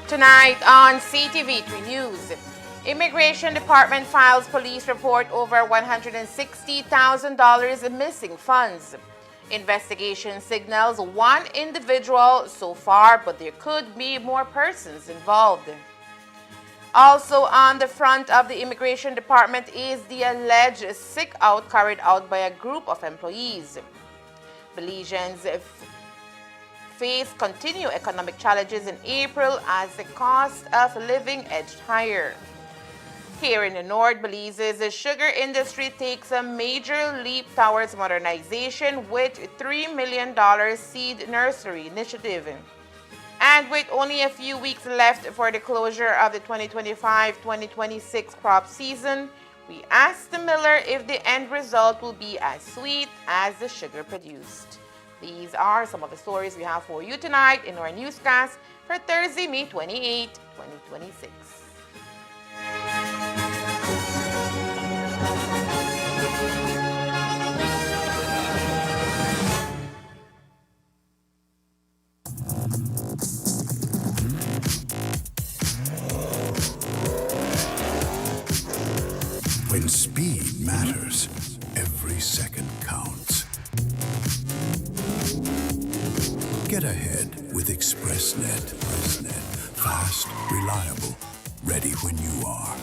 Tonight on CTV3 News, Immigration Department files police report over $160,000 in missing funds. Investigation signals one individual so far, but there could be more persons involved. Also on the front of the Immigration Department is the alleged sick-out carried out by a group of employees. Belizeans face continued economic challenges in April as the cost of living edged higher. Here in the North, Belize's sugar industry takes a major leap towards modernization with $3 million seed nursery initiative. And with only a few weeks left for the closure of the 2025-2026 crop season, we asked the miller if the end result will be as sweet as the sugar produced. These are some of the stories we have for you tonight in our newscast for Thursday, May 28, 2026. When speed matters, every second counts. Get ahead with ExpressNet. Fast, reliable, ready when you are.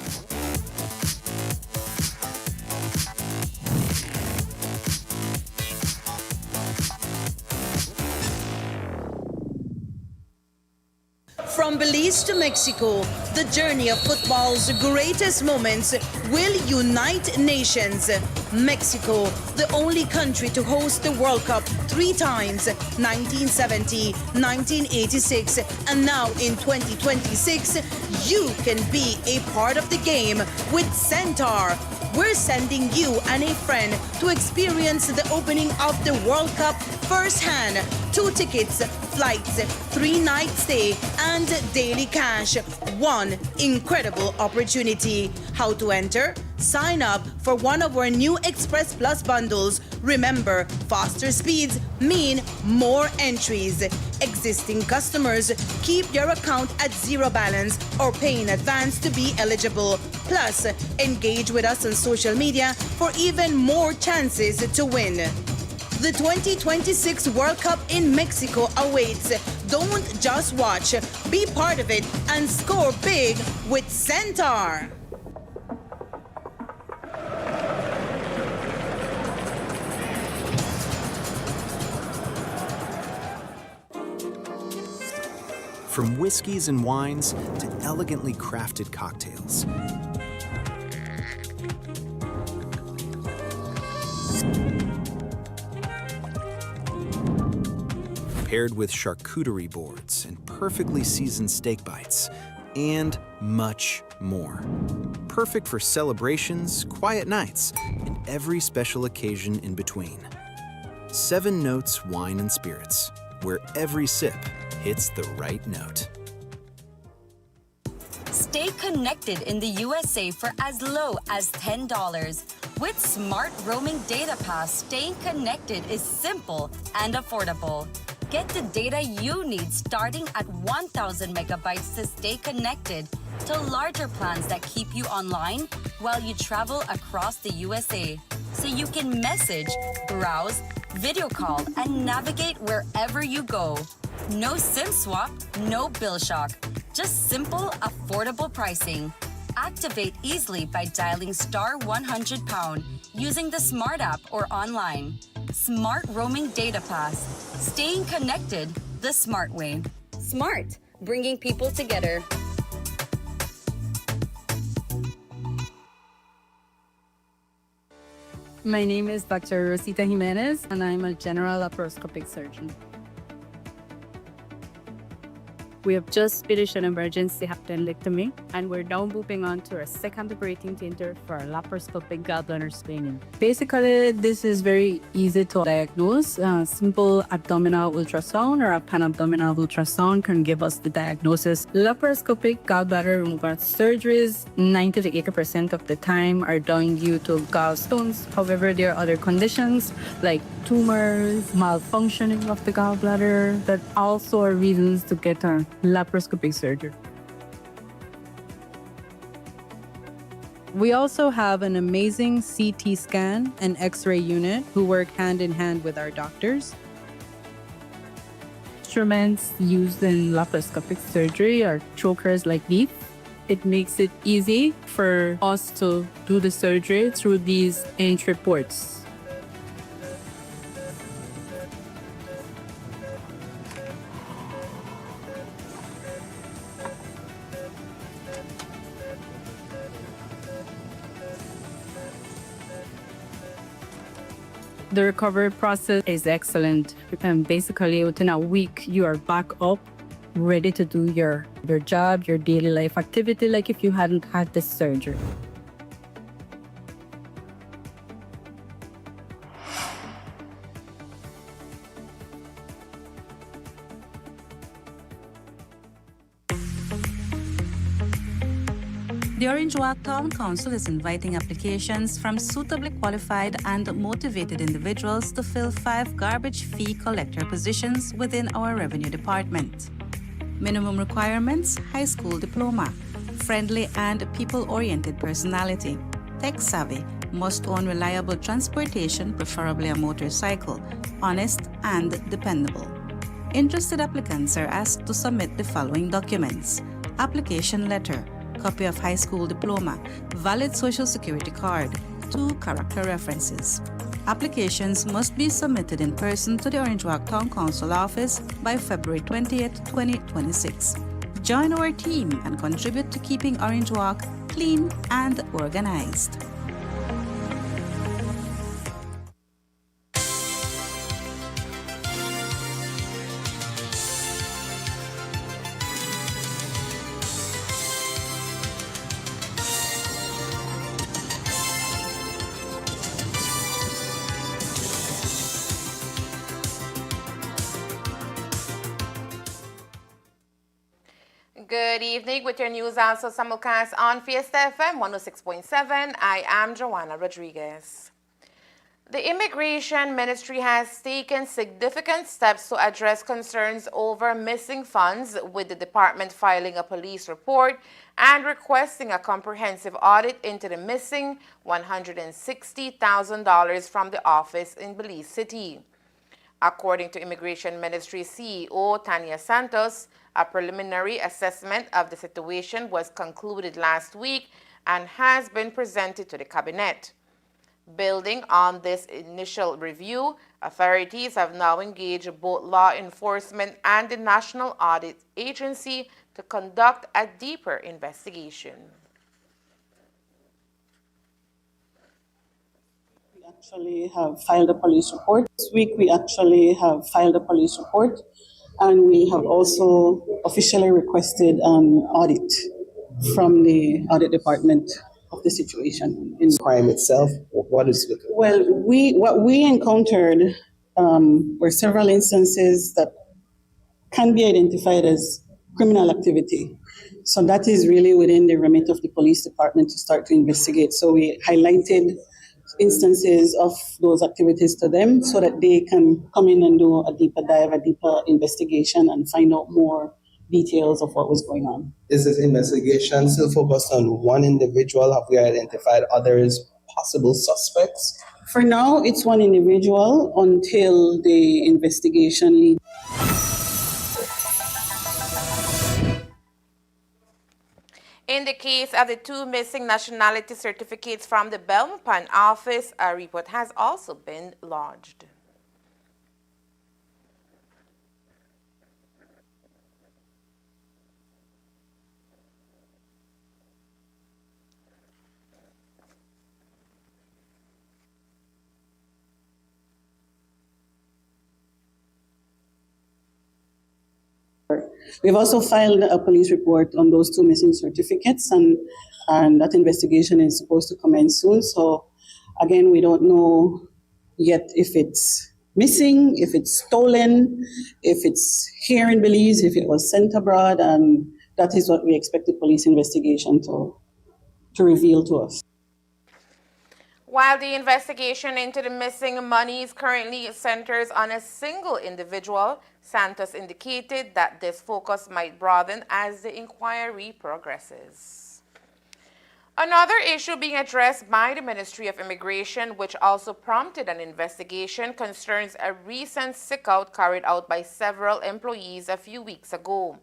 From Belize to Mexico, the journey of football's greatest moments will unite nations. Mexico, the only country to host the World Cup 3 times, 1970, 1986, and now in 2026, you can be a part of the game with Centaur. We're sending you and a friend to experience the opening of the World Cup firsthand. 2 tickets, flights, 3-night stay, and daily cash. One incredible opportunity. How to enter? Sign up for one of our new Express Plus bundles. Remember, faster speeds mean more entries. Existing customers, keep your account at 0 balance or pay in advance to be eligible. Plus, engage with us on social media for even more chances to win. The 2026 World Cup in Mexico awaits. Don't just watch, be part of it and score big with Centaur. From whiskeys and wines to elegantly crafted cocktails. Paired with charcuterie boards and perfectly seasoned steak bites, and much more. Perfect for celebrations, quiet nights, and every special occasion in between. 7 Notes Wine and Spirits, where every sip hits the right note. Stay connected in the USA for as low as $10. With Smart Roaming Data Pass, staying connected is simple and affordable. Get the data you need starting at 1,000 megabytes to stay connected to larger plans that keep you online while you travel across the USA. So you can message, browse, video call, and navigate wherever you go. No SIM swap, no bill shock. Just simple, affordable pricing. Activate easily by dialing *100# using the Smart app or online. Smart Roaming Data Pass. Staying connected the smart way. Smart, bringing people together. My name is Dr. Rosita Jimenez, and I'm a general laparoscopic surgeon. We have just finished an emergency appendectomy, and we're now moving on to our second operating theater for our laparoscopic gallbladder staining. Basically, this is very easy to diagnose. Simple abdominal ultrasound or a pan-abdominal ultrasound can give us the diagnosis. Laparoscopic gallbladder removal surgeries, 90 to 80% of the time, are done due to gallstones. However, there are other conditions like tumors, malfunctioning of the gallbladder that also are reasons to get a laparoscopic surgery. We also have an amazing CT scan and X-ray unit who work hand in hand with our doctors. Instruments used in laparoscopic surgery are chokers like these. It makes it easy for us to do the surgery through these entry ports. The recovery process is excellent. And basically, within a week, you are back up, ready to do your job, your daily life activity, like if you hadn't had this surgery. The Orange Walk Town Council is inviting applications from suitably qualified and motivated individuals to fill 5 garbage fee collector positions within our revenue department. Minimum requirements: high school diploma, friendly and people-oriented personality, tech-savvy, must own reliable transportation, preferably a motorcycle, honest and dependable. Interested applicants are asked to submit the following documents: application letter, copy of high school diploma, valid social security card, 2 character references. Applications must be submitted in person to the Orange Walk Town Council office by February 20th, 2026. Join our team and contribute to keeping Orange Walk clean and organized. Good evening with your news also simulcast on Fiesta FM 106.7. I am Joanna Rodriguez. The Immigration Ministry has taken significant steps to address concerns over missing funds, with the department filing a police report and requesting a comprehensive audit into the missing $160,000 from the office in Belize City. According to Immigration Ministry CEO Tanya Santos, a preliminary assessment of the situation was concluded last week and has been presented to the Cabinet. Building on this initial review, authorities have now engaged both law enforcement and the National Audit Agency to conduct a deeper investigation. We actually have filed a police report. This week we actually have filed a police report, and we have also officially requested an audit from the audit department of the situation. In crime itself, what is it? Well, what we encountered were several instances that can be identified as criminal activity. So that is really within the remit of the police department to start to investigate. So we highlighted instances of those activities to them so that they can come in and do a deeper dive, a deeper investigation, and find out more details of what was going on. Is this investigation still focused on one individual? Have we identified others possible suspects? For now, it's one individual until the investigation leads. In the case of the 2 missing nationality certificates from the Belmopan office, a report has also been lodged. We've also filed a police report on those 2 missing certificates, and that investigation is supposed to commence soon. So again, we don't know yet if it's missing, if it's stolen, if it's here in Belize, if it was sent abroad, and that is what we expect the police investigation to reveal to us. While the investigation into the missing monies currently centers on a single individual, Santos indicated that this focus might broaden as the inquiry progresses. Another issue being addressed by the Ministry of Immigration, which also prompted an investigation, concerns a recent sick-out carried out by several employees a few weeks ago.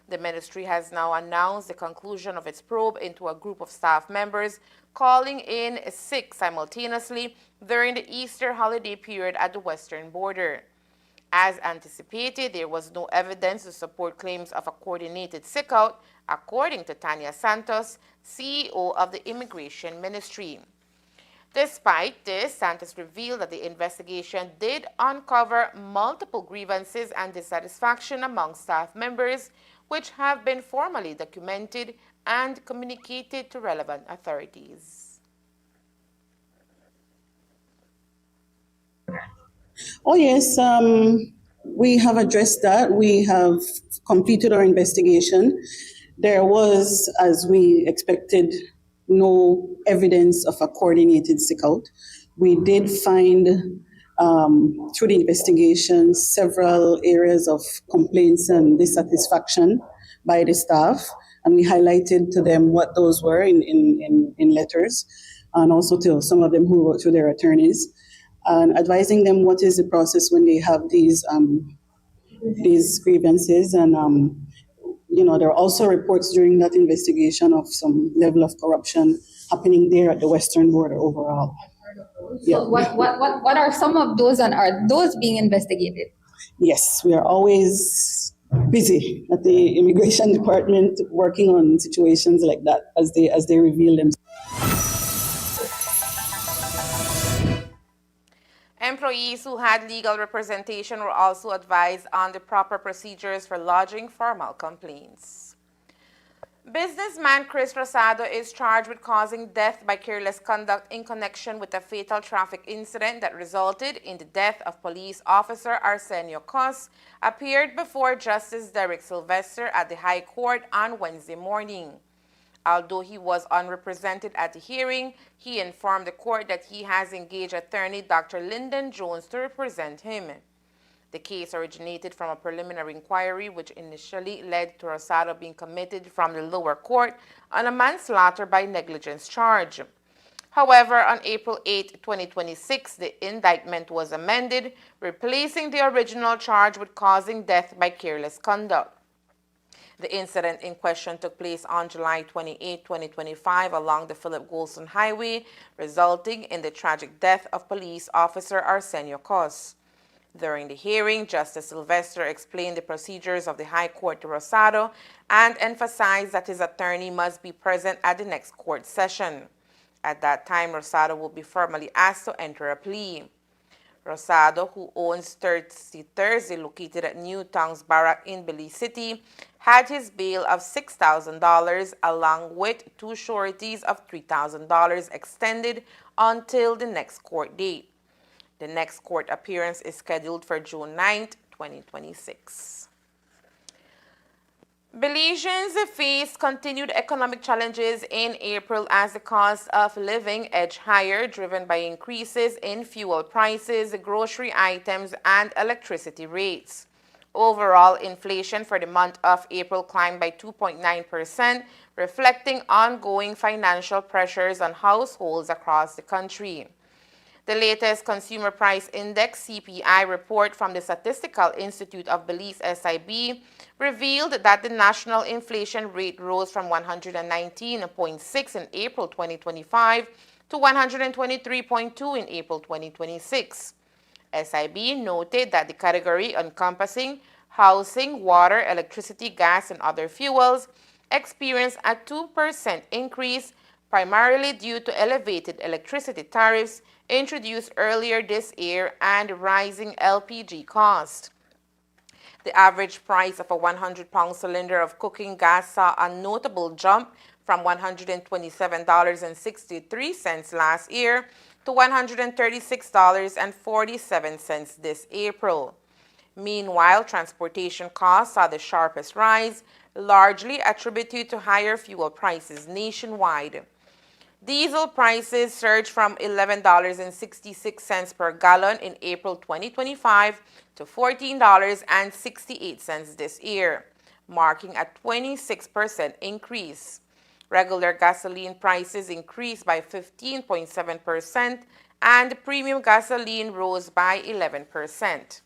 The ministry has now announced the conclusion of its probe into a group of staff members calling in sick simultaneously during the Easter holiday period at the western border. As anticipated, there was no evidence to support claims of a coordinated sick-out, according to Tanya Santos, CEO of the Immigration Ministry. Despite this, Santos revealed that the investigation did uncover multiple grievances and dissatisfaction among staff members, which have been formally documented and communicated to relevant authorities. Oh, yes, we have addressed that. We have completed our investigation. There was, as we expected, no evidence of a coordinated sick-out. We did find, through the investigation, several areas of complaints and dissatisfaction by the staff, and we highlighted to them what those were in letters, and also to some of them who wrote to their attorneys, and advising them what is the process when they have these grievances. And there are also reports during that investigation of some level of corruption happening there at the western border overall. So what are some of those, and are those being investigated? Yes, we are always busy at the immigration department working on situations like that as they reveal themselves. Employees who had legal representation were also advised on the proper procedures for lodging formal complaints. Businessman Chris Rosado is charged with causing death by careless conduct in connection with a fatal traffic incident that resulted in the death of police officer Arsenio Cos, appeared before Justice Derek Sylvester at the High Court on Wednesday morning. Although he was unrepresented at the hearing, he informed the court that he has engaged attorney Dr. Lyndon Jones to represent him. The case originated from a preliminary inquiry which initially led to Rosado being committed from the lower court on a manslaughter by negligence charge. However, on April 8, 2026, the indictment was amended, replacing the original charge with causing death by careless conduct. The incident in question took place on July 28, 2025 along the Philip Golson Highway, resulting in the tragic death of police officer Arsenio Cos. During the hearing, Justice Sylvester explained the procedures of the High Court to Rosado and emphasized that his attorney must be present at the next court session. At that time, Rosado will be formally asked to enter a plea. Rosado, who owns 30 Thursday located at Newtown's Barrack in Belize City, had his bail of $6,000 along with two sureties of $3,000 extended until the next court date. The next court appearance is scheduled for June 9, 2026. Belizeans faced continued economic challenges in April as the cost of living edged higher, driven by increases in fuel prices, grocery items, and electricity rates. Overall, inflation for the month of April climbed by 2.9%, reflecting ongoing financial pressures on households across the country. The latest Consumer Price Index (CPI) report from the Statistical Institute of Belize (SIB) revealed that the national inflation rate rose from 119.6 in April 2025 to 123.2 in April 2026. SIB noted that the category encompassing housing, water, electricity, gas, and other fuels experienced a 2% increase, primarily due to elevated electricity tariffs introduced earlier this year and rising LPG costs. The average price of a 100-pound cylinder of cooking gas saw a notable jump from $127.63 last year to $136.47 this April. Meanwhile, transportation costs saw the sharpest rise, largely attributed to higher fuel prices nationwide. Diesel prices surged from $11.66 per gallon in April 2025 to $14.68 this year, marking a 26% increase. Regular gasoline prices increased by 15.7% and premium gasoline rose by 11%.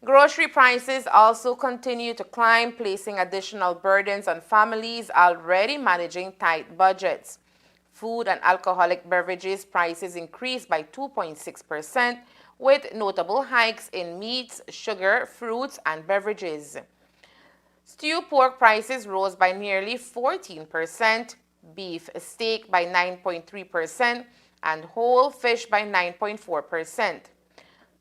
Grocery prices also continue to climb, placing additional burdens on families already managing tight budgets. Food and alcoholic beverages prices increased by 2.6%, with notable hikes in meats, sugar, fruits, and beverages. Stew pork prices rose by nearly 14%, beef steak by 9.3%, and whole fish by 9.4%.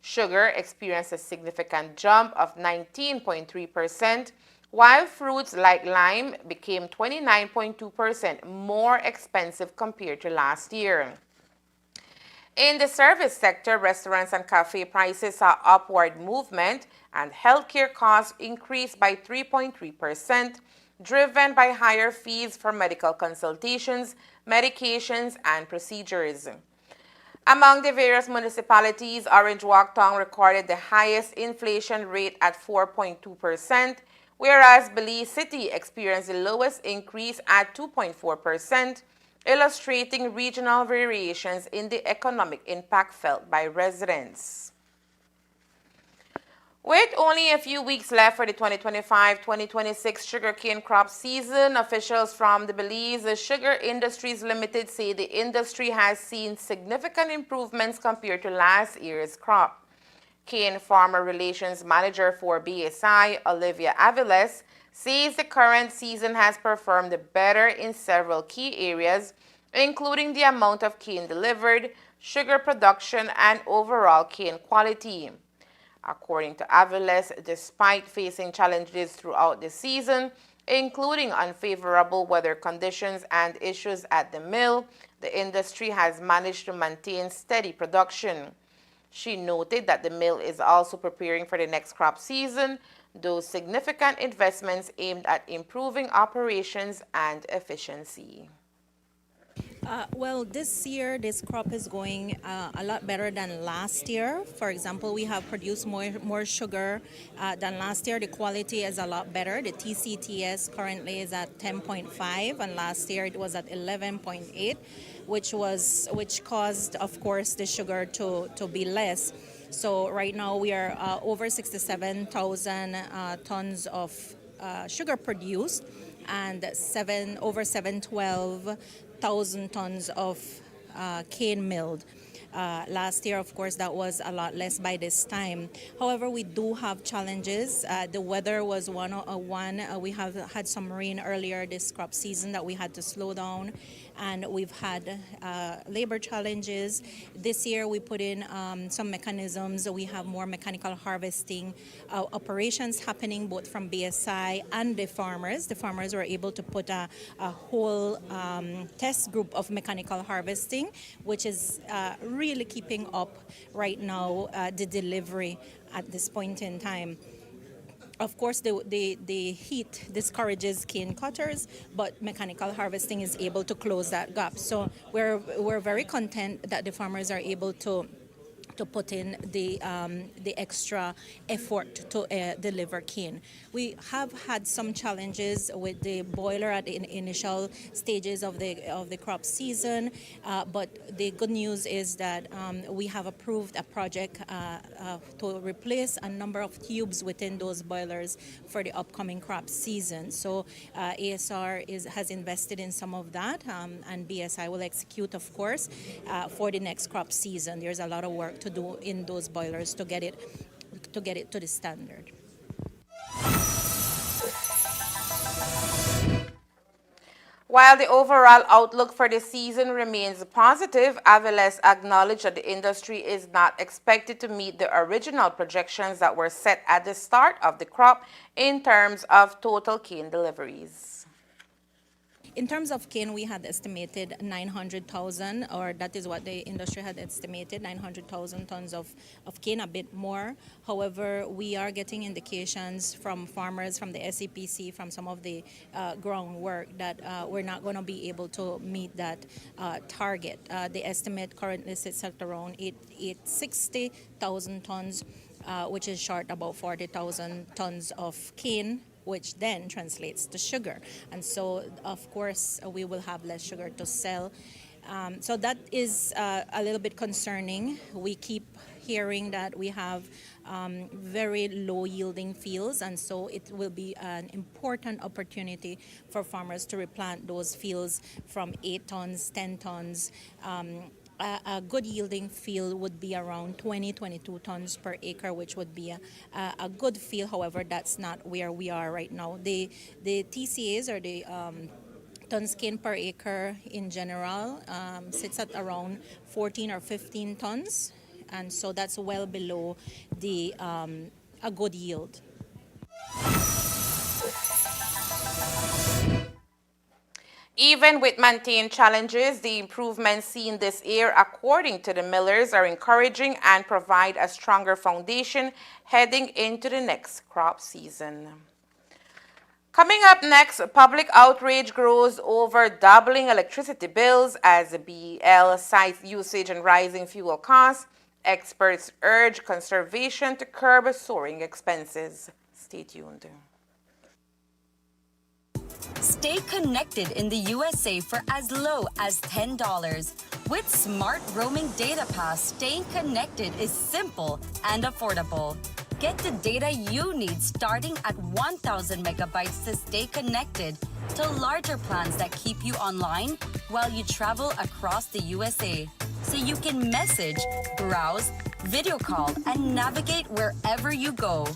Sugar experienced a significant jump of 19.3%, while fruits like lime became 29.2% more expensive compared to last year. In the service sector, restaurants and cafe prices saw upward movement, and healthcare costs increased by 3.3%, driven by higher fees for medical consultations, medications, and procedures. Among the various municipalities, Orange Walk Town recorded the highest inflation rate at 4.2%, whereas Belize City experienced the lowest increase at 2.4%, illustrating regional variations in the economic impact felt by residents. With only a few weeks left for the 2025-2026 sugarcane crop season, officials from the Belize Sugar Industries Limited say the industry has seen significant improvements compared to last year's crop. Cane Farmer Relations Manager for BSI, Olivia Aviles, says the current season has performed better in several key areas, including the amount of cane delivered, sugar production, and overall cane quality. According to Aviles, despite facing challenges throughout the season, including unfavorable weather conditions and issues at the mill, the industry has managed to maintain steady production. She noted that the mill is also preparing for the next crop season, though significant investments aimed at improving operations and efficiency. Well, this year, this crop is going a lot better than last year. For example, we have produced more sugar than last year. The quality is a lot better. The TCTS currently is at 10.5, and last year it was at 11.8, which caused, of course, the sugar to be less. So right now we are over 67,000 tons of sugar produced, and over 712,000 tons of cane milled. Last year, of course, that was a lot less by this time. However, we do have challenges. The weather was one. We have had some rain earlier this crop season that we had to slow down, and we've had labor challenges. This year, we put in some mechanisms. We have more mechanical harvesting operations happening both from BSI and the farmers. The farmers were able to put a whole test group of mechanical harvesting, which is really keeping up right now the delivery at this point in time. Of course, the heat discourages cane cutters, but mechanical harvesting is able to close that gap. So we're very content that the farmers are able to put in the extra effort to deliver cane. We have had some challenges with the boiler at the initial stages of the crop season, but the good news is that we have approved a project to replace a number of tubes within those boilers for the upcoming crop season. So ASR has invested in some of that, and BSI will execute, of course, for the next crop season. There's a lot of work to do in those boilers to get it to the standard. While the overall outlook for the season remains positive, Aviles acknowledged that the industry is not expected to meet the original projections that were set at the start of the crop in terms of total cane deliveries. In terms of cane, we had estimated 900,000, or that is what the industry had estimated, 900,000 tons of cane, a bit more. However, we are getting indications from farmers, from the SEPC, from some of the groundwork that we're not going to be able to meet that target. The estimate currently sits at around 860,000 tons, which is short about 40,000 tons of cane, which then translates to sugar. And so, of course, we will have less sugar to sell. So that is a little bit concerning. We keep hearing that we have very low yielding fields, and so it will be an important opportunity for farmers to replant those fields from 8 tons, 10 tons. A good yielding field would be around 22 tons per acre, which would be a good field. However, that's not where we are right now. The TCAs, or the tons gain per acre in general, sits at around 14 or 15 tons, and so that's well below the a good yield. Even with maintained challenges, the improvements seen this year, according to the millers, are encouraging and provide a stronger foundation heading into the next crop season. Coming up next, public outrage grows over doubling electricity bills as the BEL cites usage and rising fuel costs. Experts urge conservation to curb soaring expenses. Stay tuned. Stay connected in the USA for as low as $10. With Smart Roaming Data Pass, staying connected is simple and affordable. Get the data you need starting at 1,000 megabytes to stay connected, to larger plans that keep you online while you travel across the USA, so you can message, browse, video call, and navigate wherever you go.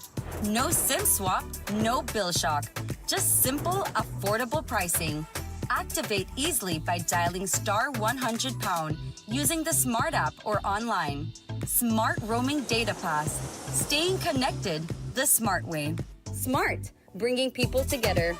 No SIM swap, no bill shock. Just simple, affordable pricing. Activate easily by dialing *100# using the Smart app or online. Smart Roaming Data Pass. Staying connected the smart way. Smart, bringing people together.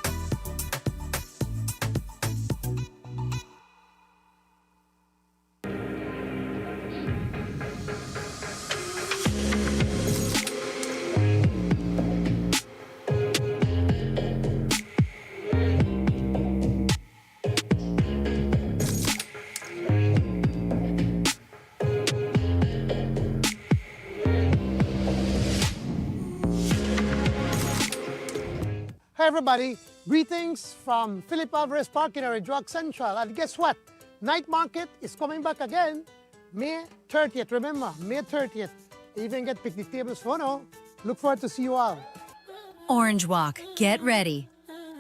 Hey everybody, greetings from Philip Alvarez Park in our Drug Central. And guess what? Night market is coming back again. May 30th, remember, May 30th. Even get picnic tables for now. Look forward to see you all. Orange Walk, get ready.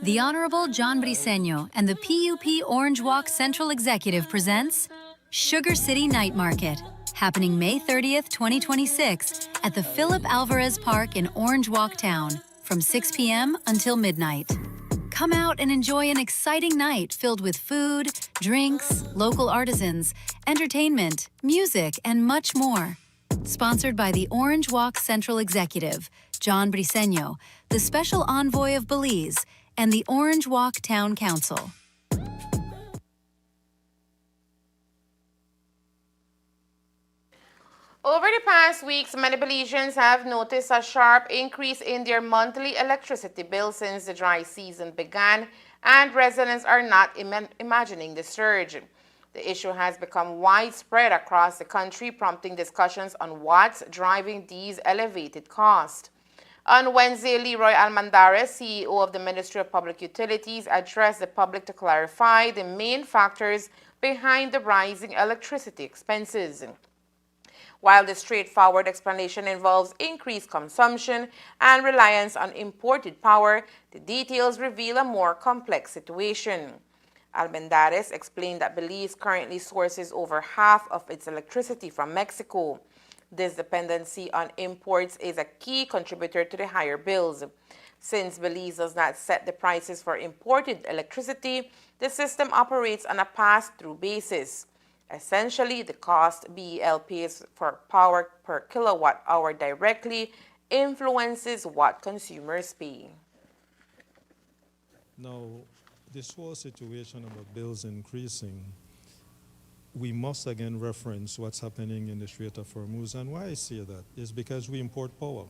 The Honorable John Briceño and the PUP Orange Walk Central Executive presents Sugar City Night Market, happening May 30th, 2026 at the Philip Alvarez Park in Orange Walk Town from 6 p.m. until midnight. Come out and enjoy an exciting night filled with food, drinks, local artisans, entertainment, music, and much more. Sponsored by the Orange Walk Central Executive, John Briceño, the Special Envoy of Belize, and the Orange Walk Town Council. Over the past weeks, many Belizeans have noticed a sharp increase in their monthly electricity bill since the dry season began, and residents are not imagining the surge. The issue has become widespread across the country, prompting discussions on what's driving these elevated costs. On Wednesday, Leroy Almendarez, CEO of the Ministry of Public Utilities, addressed the public to clarify the main factors behind the rising electricity expenses. While the straightforward explanation involves increased consumption and reliance on imported power, the details reveal a more complex situation. Almendarez explained that Belize currently sources over half of its electricity from Mexico. This dependency on imports is a key contributor to the higher bills. Since Belize does not set the prices for imported electricity, the system operates on a pass-through basis. Essentially, the cost BEL pays for power per kilowatt hour directly influences what consumers pay. Now, this whole situation about bills increasing, we must again reference what's happening in the Strait of Hormuz. And why I say that is because we import power.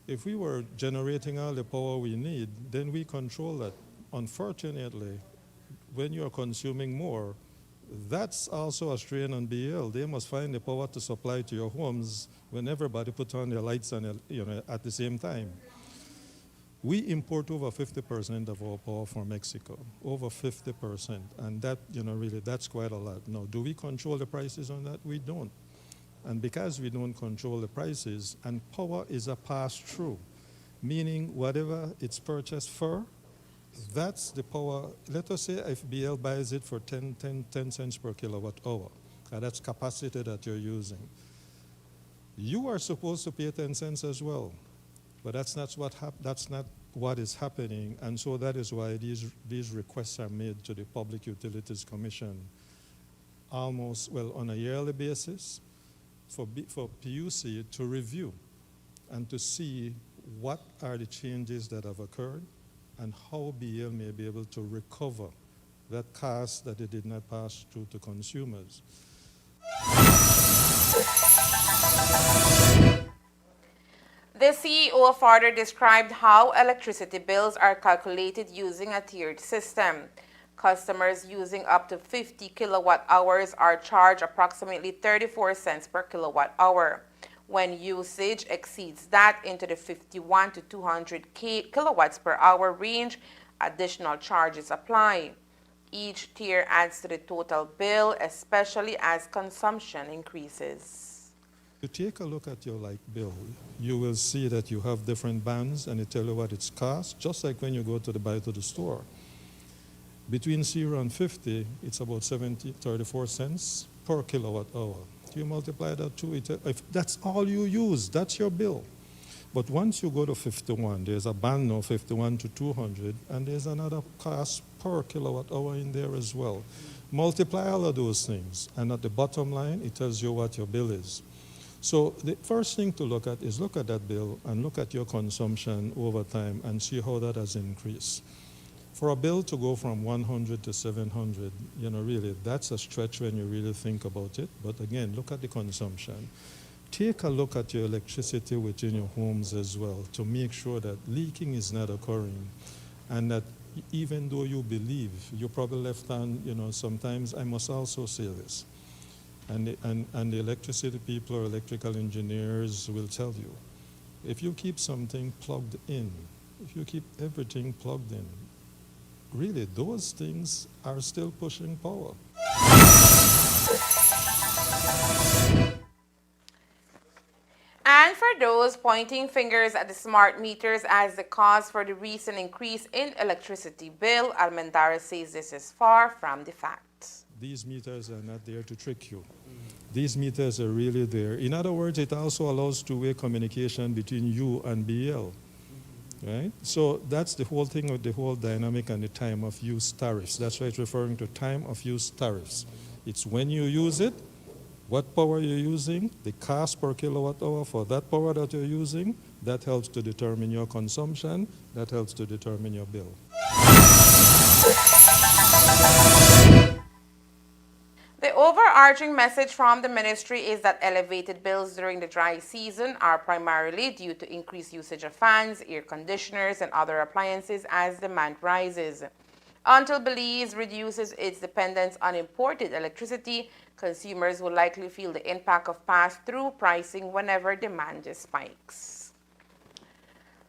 If we were generating all the power we need, then we control that. Unfortunately, when you're consuming more, that's also a strain on BEL. They must find the power to supply to your homes when everybody puts on their lights and, at the same time. We import over 50% of our power from Mexico, over 50%, and that, really, that's quite a lot. Now, do we control the prices on that? We don't. And because we don't control the prices, and power is a pass-through, meaning whatever it's purchased for, that's the power. Let us say if BL buys it for 10 cents per kilowatt hour, and that's capacity that you're using. You are supposed to pay 10 cents as well. But that's not what is happening, and so that is why these requests are made to the Public Utilities Commission almost, on a yearly basis for PUC to review and to see what are the changes that have occurred and how BL may be able to recover that cost that it did not pass through to consumers. The CEO further described how electricity bills are calculated using a tiered system. Customers using up to 50 kilowatt hours are charged approximately 34 cents per kilowatt hour. When usage exceeds that into the 51 to 200 kilowatts per hour range, additional charges apply. Each tier adds to the total bill, especially as consumption increases. You take a look at your light bill, you will see that you have different bands and it tells you what it's cost, just like when you go to the store. Between 0 and 50, it's about 34 cents per kilowatt hour. You multiply that to it, if that's all you use, that's your bill. But once you go to 51, there's a band now, 51 to 200, and there's another cost per kilowatt hour in there as well. Multiply all of those things, and at the bottom line, it tells you what your bill is. So the first thing to look at is look at that bill and look at your consumption over time and see how that has increased. For a bill to go from 100 to 700, really, that's a stretch when you really think about it. But again, look at the consumption. Take a look at your electricity within your homes as well to make sure that leaking is not occurring, and that even though you believe, you're probably left on, sometimes I must also say this, and the electricity people or electrical engineers will tell you, if you keep something plugged in, if you keep everything plugged in, really those things are still pushing power. And for those pointing fingers at the smart meters as the cause for the recent increase in electricity bill, Almendara says this is far from the fact. These meters are not there to trick you. These meters are really there. In other words, it also allows two-way communication between you and BL. Right? So that's the whole thing with the whole dynamic and the time of use tariffs. That's why it's referring to time of use tariffs. It's when you use it, what power you're using, the cost per kilowatt hour for that power that you're using, that helps to determine your consumption, that helps to determine your bill. The overarching message from the ministry is that elevated bills during the dry season are primarily due to increased usage of fans, air conditioners, and other appliances as demand rises. Until Belize reduces its dependence on imported electricity, consumers will likely feel the impact of pass-through pricing whenever demand spikes.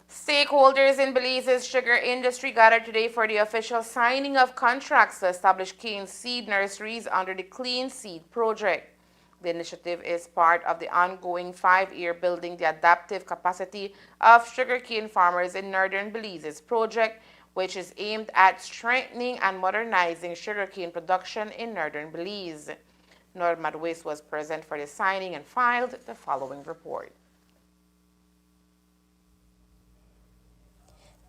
Stakeholders in Belize's sugar industry gathered today for the official signing of contracts to establish cane seed nurseries under the Clean Seed Project. The initiative is part of the ongoing 5-year Building the Adaptive Capacity of Sugarcane Farmers in Northern Belize's project, which is aimed at strengthening and modernizing sugarcane production in Northern Belize. Norma Duis was present for the signing and filed the following report.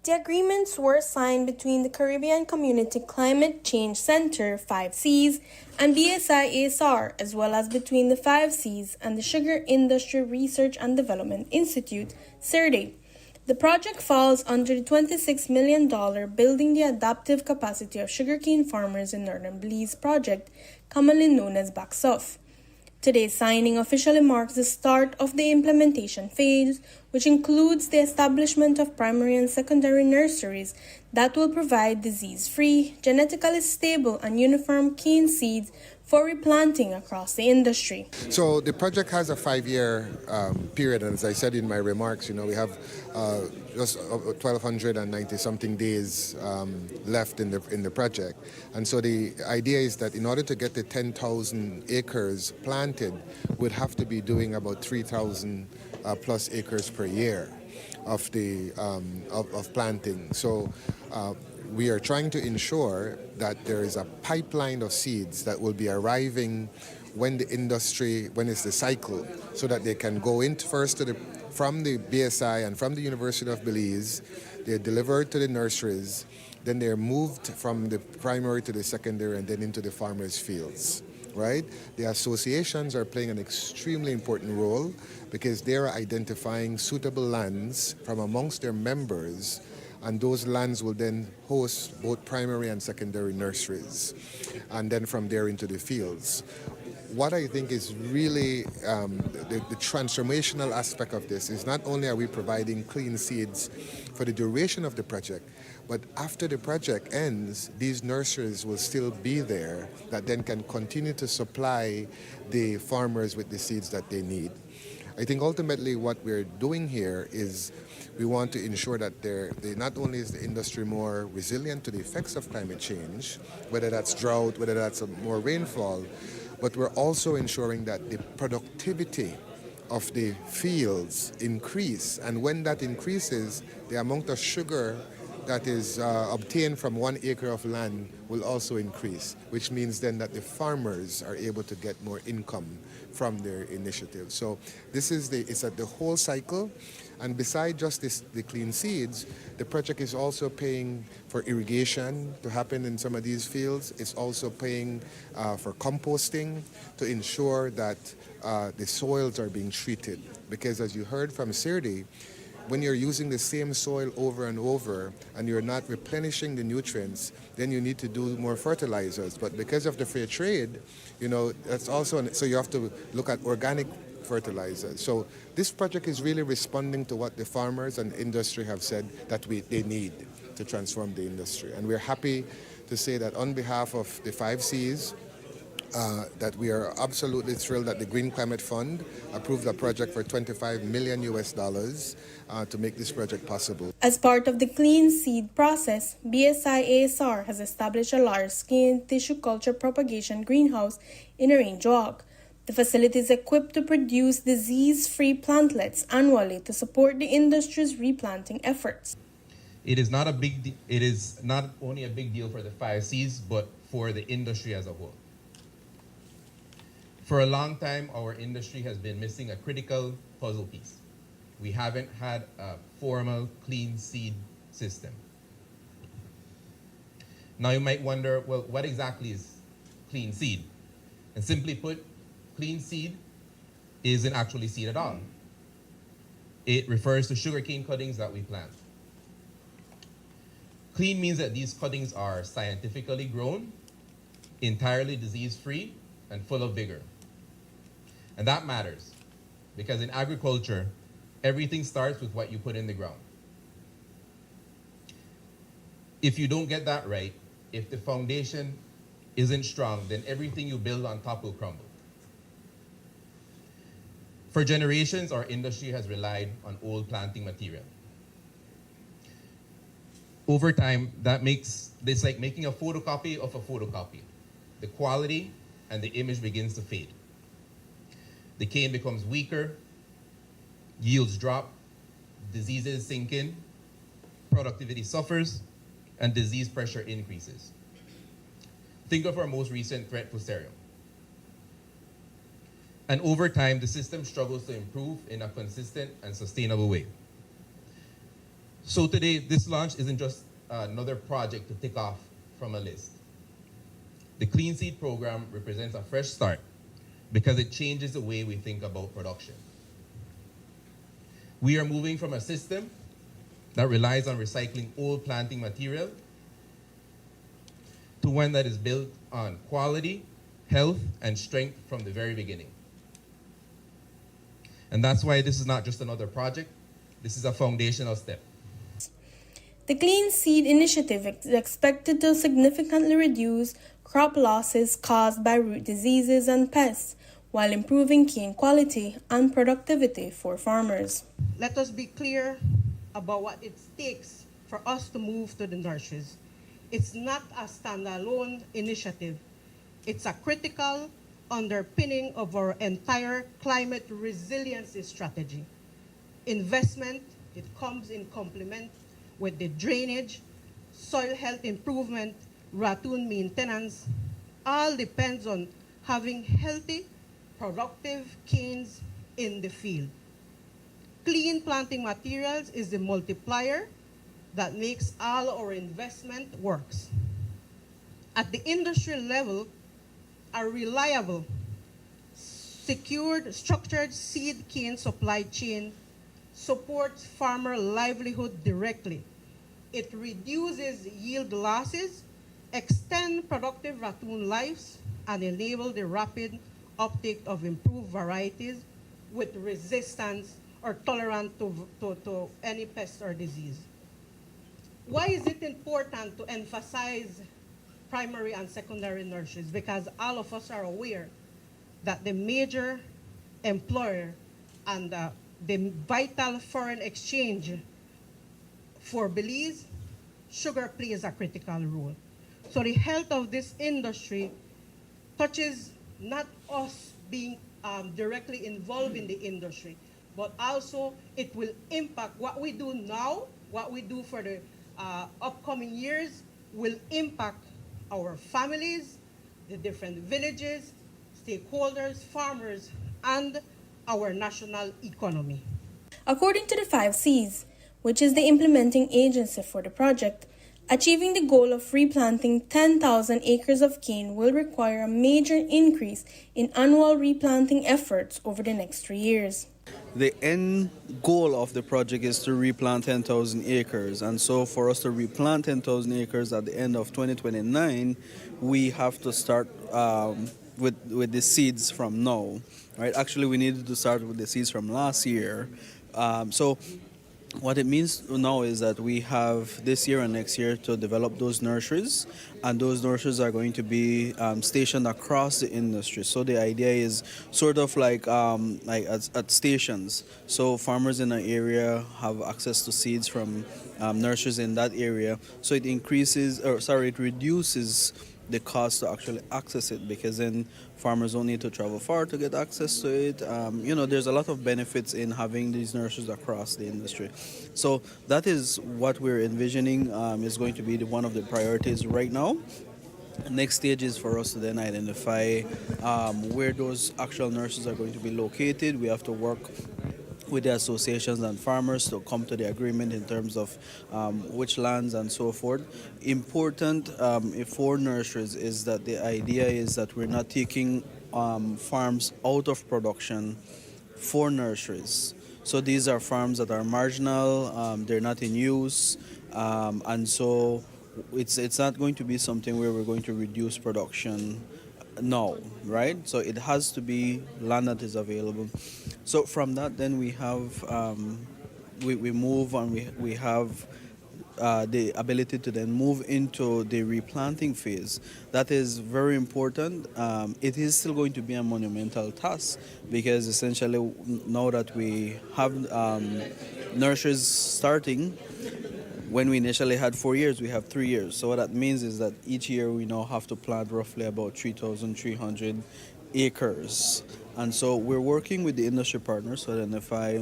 The agreements were signed between the Caribbean Community Climate Change Center, 5Cs, and BSI-ASR, as well as between the 5Cs and the Sugar Industry Research and Development Institute, CIRDE. The project falls under the $26 million Building the Adaptive Capacity of Sugarcane Farmers in Northern Belize project, commonly known as BACSUF. Today's signing officially marks the start of the implementation phase, which includes the establishment of primary and secondary nurseries that will provide disease-free, genetically stable, and uniform cane seeds for replanting across the industry. So the project has a 5-year period, and as I said in my remarks, we have just 1,290 something days left in the project. And so the idea is that in order to get the 10,000 acres planted, we'd have to be doing about 3,000 plus acres per year of the of planting. So we are trying to ensure that there is a pipeline of seeds that will be arriving when it's the cycle, so that they can go in first from the BSI and from the University of Belize. They're delivered to the nurseries, then they're moved from the primary to the secondary and then into the farmers' fields, right? The associations are playing an extremely important role because they're identifying suitable lands from amongst their members, and those lands will then host both primary and secondary nurseries, and then from there into the fields. What I think is really the transformational aspect of this is not only are we providing clean seeds for the duration of the project, but after the project ends, these nurseries will still be there that then can continue to supply the farmers with the seeds that they need. I think ultimately what we're doing here is we want to ensure that not only is the industry more resilient to the effects of climate change, whether that's drought, whether that's more rainfall, but we're also ensuring that the productivity of the fields increase. And when that increases, the amount of sugar that is obtained from 1 acre of land will also increase, which means then that the farmers are able to get more income from their initiative. So this is it's at the whole cycle. And beside just the clean seeds, the project is also paying for irrigation to happen in some of these fields. It's also paying for composting to ensure that the soils are being treated. Because as you heard from Sirdi, when you're using the same soil over and over and you're not replenishing the nutrients, then you need to do more fertilizers. But because of the fair trade, that's also, so you have to look at organic fertilizers. So this project is really responding to what the farmers and industry have said that they need to transform the industry. And we're happy to say that on behalf of the 5 Cs, that we are absolutely thrilled that the Green Climate Fund approved a project for $25 million to make this project possible. As part of the clean seed process, BSI ASR has established a large-scale tissue culture propagation greenhouse in Orange Walk. The facility is equipped to produce disease-free plantlets annually to support the industry's replanting efforts. It is not only a big deal for the 5 Cs, but for the industry as a whole. For a long time, our industry has been missing a critical puzzle piece. We haven't had a formal clean seed system. Now you might wonder, well, what exactly is clean seed? And simply put, clean seed isn't actually seed at all. It refers to sugarcane cuttings that we plant. Clean means that these cuttings are scientifically grown, entirely disease-free, and full of vigor. And that matters, because in agriculture, everything starts with what you put in the ground. If you don't get that right, if the foundation isn't strong, then everything you build on top will crumble. For generations, our industry has relied on old planting material. Over time, it's like making a photocopy of a photocopy. The quality and the image begins to fade. The cane becomes weaker, yields drop, diseases sink in, productivity suffers, and disease pressure increases. Think of our most recent threat, Fusarium. And over time, the system struggles to improve in a consistent and sustainable way. So today, this launch isn't just another project to tick off from a list. The Clean Seed program represents a fresh start because it changes the way we think about production. We are moving from a system that relies on recycling old planting material to one that is built on quality, health, and strength from the very beginning. And that's why this is not just another project, This is a foundational step. The Clean Seed Initiative is expected to significantly reduce crop losses caused by root diseases and pests, while improving cane quality and productivity for farmers. Let us be clear about what it takes for us to move to the nurseries. It's not a standalone initiative. It's a critical underpinning of our entire climate resiliency strategy. Investment, it comes in complement with the drainage, soil health improvement, ratoon maintenance, all depends on having healthy, productive canes in the field. Clean planting materials is the multiplier that makes all our investment works. At the industry level, a reliable, secured, structured seed cane supply chain supports farmer livelihood directly. It reduces yield losses, extends productive ratoon lives, and enables the rapid uptake of improved varieties with resistance or tolerant to any pest or disease. Why is it important to emphasize primary and secondary nurseries? Because all of us are aware that the major employer and the vital foreign exchange for Belize, sugar plays a critical role. So the health of this industry touches not us being directly involved in the industry, but also it will impact what we do now, what we do for the upcoming years will impact our families, the different villages, stakeholders, farmers, and our national economy. According to the 5 Cs, which is the implementing agency for the project, achieving the goal of replanting 10,000 acres of cane will require a major increase in annual replanting efforts over the next 3 years. The end goal of the project is to replant 10,000 acres. And so for us to replant 10,000 acres at the end of 2029, we have to start with the seeds from now. Right? Actually, we needed to start with the seeds from last year. So what it means now is that we have this year and next year to develop those nurseries, and those nurseries are going to be stationed across the industry. So the idea is sort of like at stations. So farmers in an area have access to seeds from nurseries in that area. So it reduces the cost to actually access it, because then farmers don't need to travel far to get access to it. There's a lot of benefits in having these nurseries across the industry. So that is what we're envisioning is going to be one of the priorities right now. Next stage is for us to then identify where those actual nurseries are going to be located. We have to work with the associations and farmers to come to the agreement in terms of which lands and so forth. Important for nurseries is that the idea is that we're not taking farms out of production for nurseries. So these are farms that are marginal, they're not in use, and so it's not going to be something where we're going to reduce production now, right? So it has to be land that is available. So from that, then we have we move and we have the ability to then move into the replanting phase. That is very important. It is still going to be a monumental task, because essentially now that we have nurseries starting, when we initially had 4 years, we have 3 years. So what that means is that each year we now have to plant roughly about 3,300 acres. And so we're working with the industry partners to identify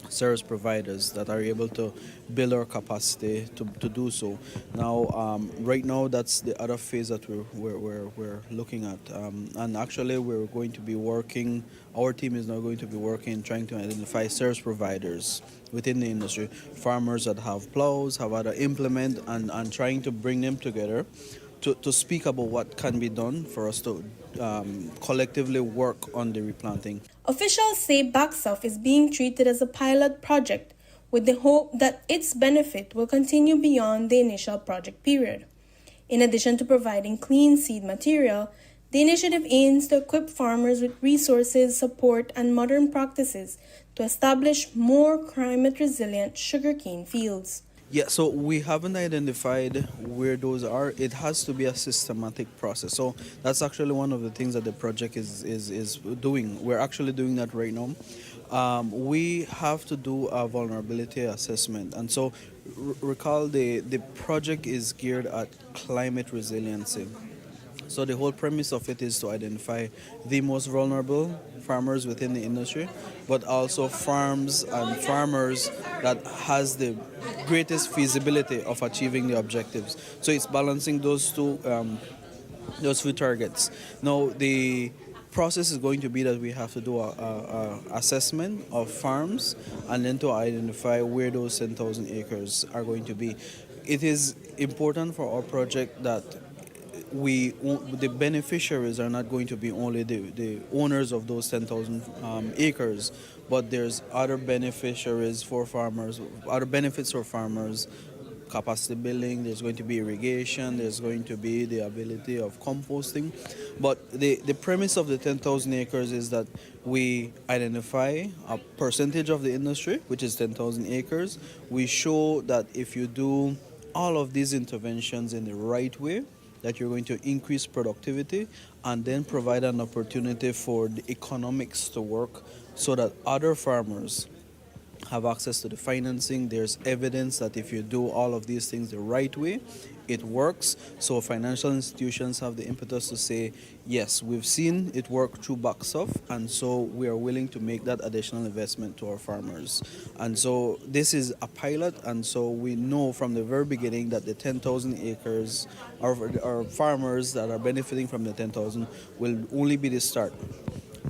service providers that are able to build our capacity to do so. Now, right now, that's the other phase that we're looking at. And actually, we're going to be working, our team is now going to be working, trying to identify service providers within the industry, farmers that have plows, have other implement, and trying to bring them together to speak about what can be done for us to collectively work on the replanting. Officials say Backself is being treated as a pilot project with the hope that its benefit will continue beyond the initial project period. In addition to providing clean seed material, The initiative aims to equip farmers with resources, support, and modern practices to establish more climate-resilient sugarcane fields. Yeah, so we haven't identified where those are. It has to be a systematic process. So that's actually one of the things that the project is doing. We're actually doing that right now. We have to do a vulnerability assessment. And so recall the project is geared at climate resiliency. So the whole premise of it is to identify the most vulnerable farmers within the industry, but also farms and farmers that has the greatest feasibility of achieving the objectives. So it's balancing those two targets. Now the process is going to be that we have to do a assessment of farms and then to identify where those 10,000 acres are going to be. It is important for our project that the beneficiaries are not going to be only the owners of those 10,000 acres, but there's other beneficiaries for farmers, other benefits for farmers, capacity building, there's going to be irrigation, there's going to be the ability of composting. But the premise of the 10,000 acres is that we identify a percentage of the industry, which is 10,000 acres. We show that if you do all of these interventions in the right way, that you're going to increase productivity and then provide an opportunity for the economics to work so that other farmers have access to the financing. There's evidence that if you do all of these things the right way, it works. So financial institutions have the impetus to say, yes, we've seen it work through BACSOF, and so we are willing to make that additional investment to our farmers. And so this is a pilot, and so we know from the very beginning that the 10,000 acres our farmers that are benefiting from the 10,000 will only be the start.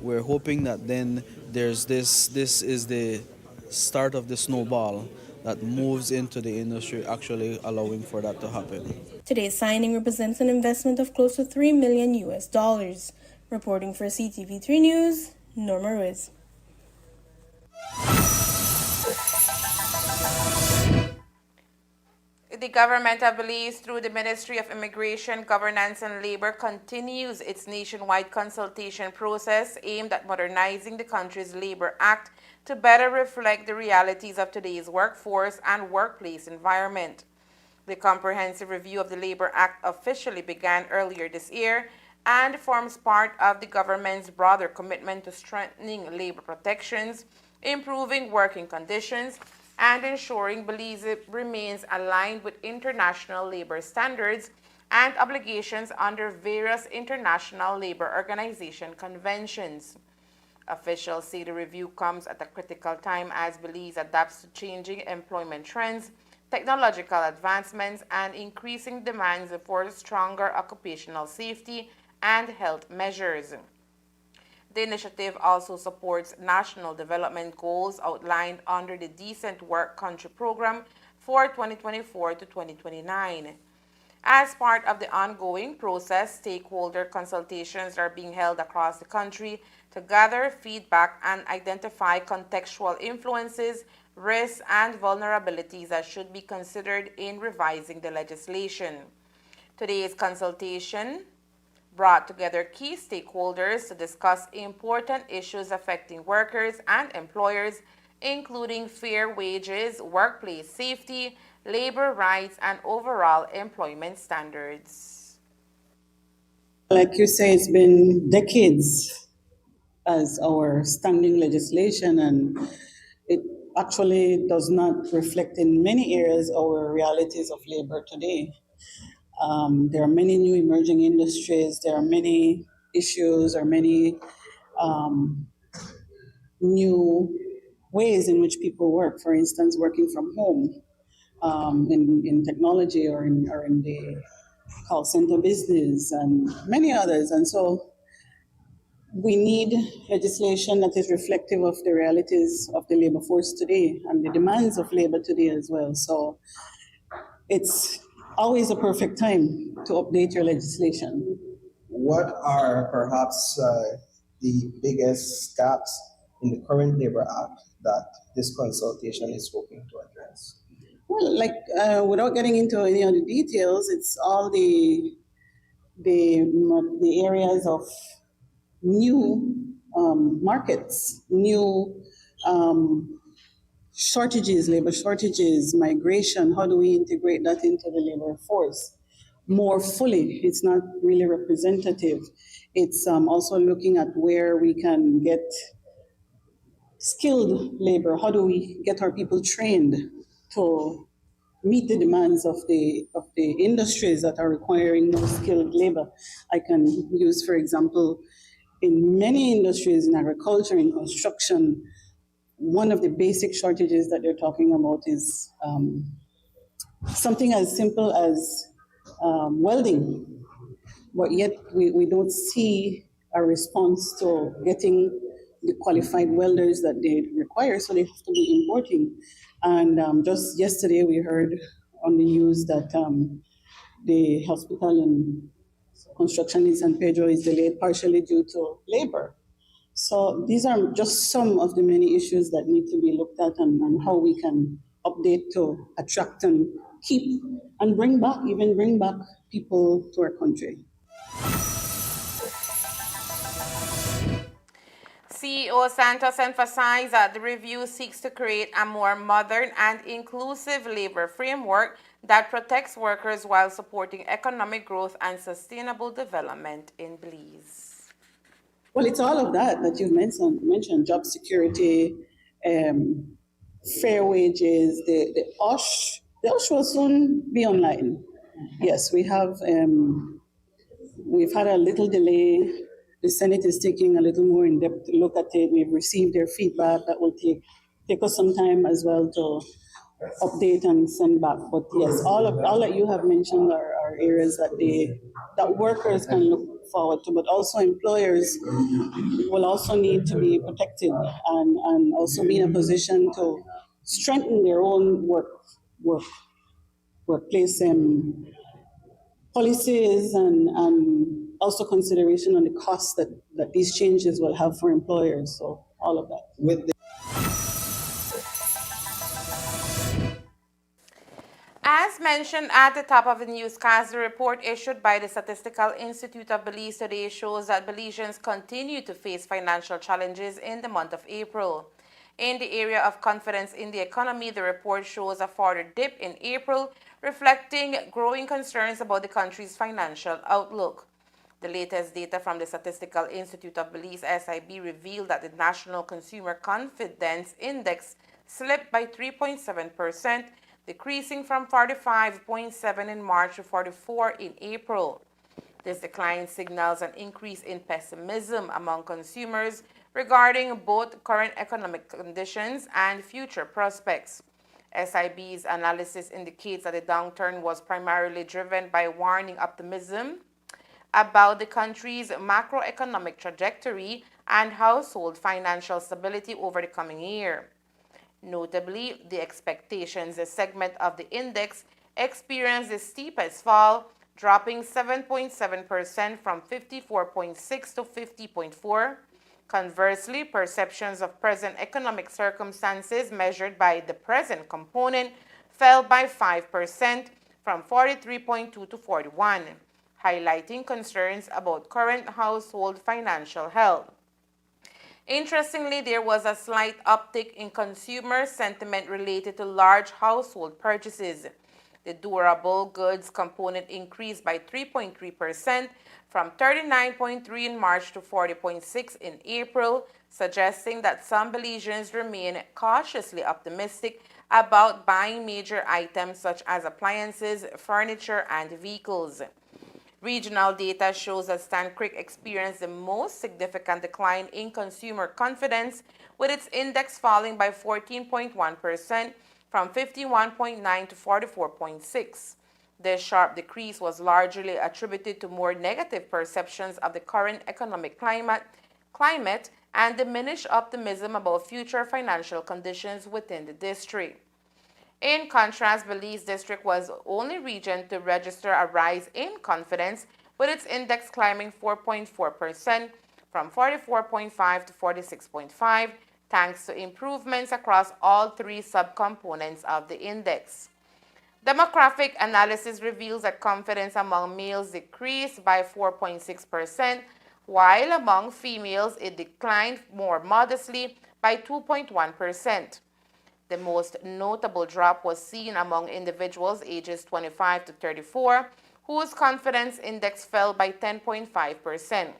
We're hoping that then there's this is the start of the snowball that moves into the industry, actually allowing for that to happen. Today's signing represents an investment of close to $3 million US. Reporting for CTV3 News, Norma Riz. The government of Belize, through the Ministry of Immigration, Governance and Labor, continues its nationwide consultation process aimed at modernizing the country's Labor Act to better reflect the realities of today's workforce and workplace environment. The comprehensive review of the Labor Act officially began earlier this year and forms part of the government's broader commitment to strengthening labor protections, improving working conditions, and ensuring Belize remains aligned with international labor standards and obligations under various international labor organization conventions. Officials say the review comes at a critical time as Belize adapts to changing employment trends, technological advancements, and increasing demands for stronger occupational safety and health measures. The initiative also supports national development goals outlined under the Decent Work Country Program for 2024 to 2029. As part of the ongoing process, stakeholder consultations are being held across the country to gather feedback and identify contextual influences, risks, and vulnerabilities that should be considered in revising the legislation. Today's consultation brought together key stakeholders to discuss important issues affecting workers and employers, including fair wages, workplace safety, labor rights, and overall employment standards. Like you say, it's been decades as our standing legislation, and it actually does not reflect in many areas our realities of labor today. There are many new emerging industries, there are many issues or many new ways in which people work. For instance, working from home in technology or in the call center business and many others. And so we need legislation that is reflective of the realities of the labor force today and the demands of labor today as well. So it's always a perfect time to update your legislation. What are perhaps the biggest gaps in the current Labor Act that this consultation is hoping to address? Well, without getting into any of the details, it's all the the areas of new markets, new shortages, labor shortages, migration. How do we integrate that into the labor force more fully? It's not really representative. It's also looking at where we can get skilled labor. How do we get our people trained to meet the demands of the industries that are requiring more skilled labor? I can use, for example, in many industries, in agriculture, in construction, one of the basic shortages that they're talking about is something as simple as welding, but yet we don't see a response to getting the qualified welders that they require, so they have to be importing. And just yesterday, we heard on the news that the hospital in construction in San Pedro is delayed partially due to labor. So these are just some of the many issues that need to be looked at, and how we can update to attract and keep and bring back people to our country. CEO Santos emphasized that the review seeks to create a more modern and inclusive labor framework that protects workers while supporting economic growth and sustainable development in Belize. Well, it's all of that you've mentioned job security, fair wages. The OSH will soon be online. Yes, we've had a little delay. The Senate is taking a little more in-depth look at it. We've received their feedback. That will take us some time as well to update and send back. But yes, all that you have mentioned are areas that workers can look forward to, but also employers will also need to be protected and also be in a position to strengthen their own workplace policies, and also consideration on the costs that these changes will have for employers. So all of that. As mentioned at the top of the newscast, the report issued by the Statistical Institute of Belize today shows that Belizeans continue to face financial challenges in the month of April. In the area of confidence in the economy, the report shows a further dip in April, reflecting growing concerns about the country's financial outlook. The latest data from the Statistical Institute of Belize, SIB, revealed that the National Consumer Confidence Index slipped by 3.7%, decreasing from 45.7 in March to 44 in April. This decline signals an increase in pessimism among consumers regarding both current economic conditions and future prospects. SIB's analysis indicates that the downturn was primarily driven by waning optimism about the country's macroeconomic trajectory and household financial stability over the coming year. Notably, the expectations segment of the index experienced the steepest fall, dropping 7.7% from 54.6 to 50.4. Conversely, perceptions of present economic circumstances measured by the present component fell by 5% from 43.2 to 41, highlighting concerns about current household financial health. Interestingly, there was a slight uptick in consumer sentiment related to large household purchases. The durable goods component increased by 3.3% from 39.3 in March to 40.6 in April, suggesting that some Belizeans remain cautiously optimistic about buying major items such as appliances, furniture, and vehicles. Regional data shows that Stan Creek experienced the most significant decline in consumer confidence, with its index falling by 14.1% from 51.9 to 44.6. This sharp decrease was largely attributed to more negative perceptions of the current economic climate and diminished optimism about future financial conditions within the district. In contrast, Belize District was the only region to register a rise in confidence, with its index climbing 4.4% from 44.5 to 46.5, thanks to improvements across all three subcomponents of the index. Demographic analysis reveals that confidence among males decreased by 4.6%, while among females it declined more modestly by 2.1%. The most notable drop was seen among individuals ages 25 to 34, whose confidence index fell by 10.5%.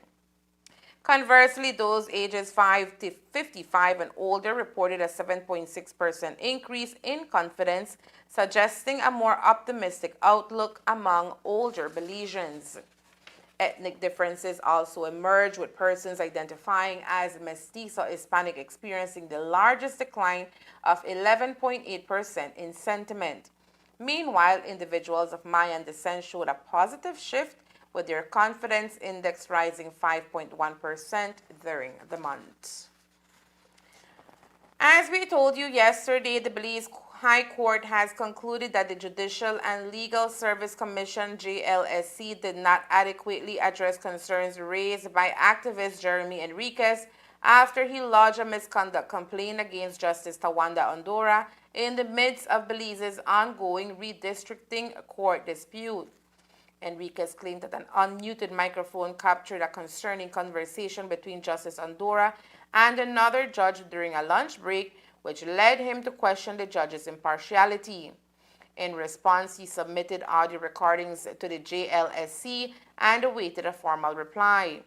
Conversely, those ages 5 to 55 and older reported a 7.6% increase in confidence, suggesting a more optimistic outlook among older Belizeans. Ethnic differences also emerge, with persons identifying as Mestizo Hispanic experiencing the largest decline of 11.8% in sentiment. Meanwhile, individuals of Mayan descent showed a positive shift, with their confidence index rising 5.1% during the month. As we told you yesterday, the Belize High Court has concluded that the Judicial and Legal Service Commission, JLSC, did not adequately address concerns raised by activist Jeremy Enriquez after he lodged a misconduct complaint against Justice Tawanda Ondora in the midst of Belize's ongoing redistricting court dispute. Enriquez claimed that an unmuted microphone captured a concerning conversation between Justice Ondora and another judge during a lunch break, which led him to question the judge's impartiality. In response, he submitted audio recordings to the JLSC and awaited a formal reply.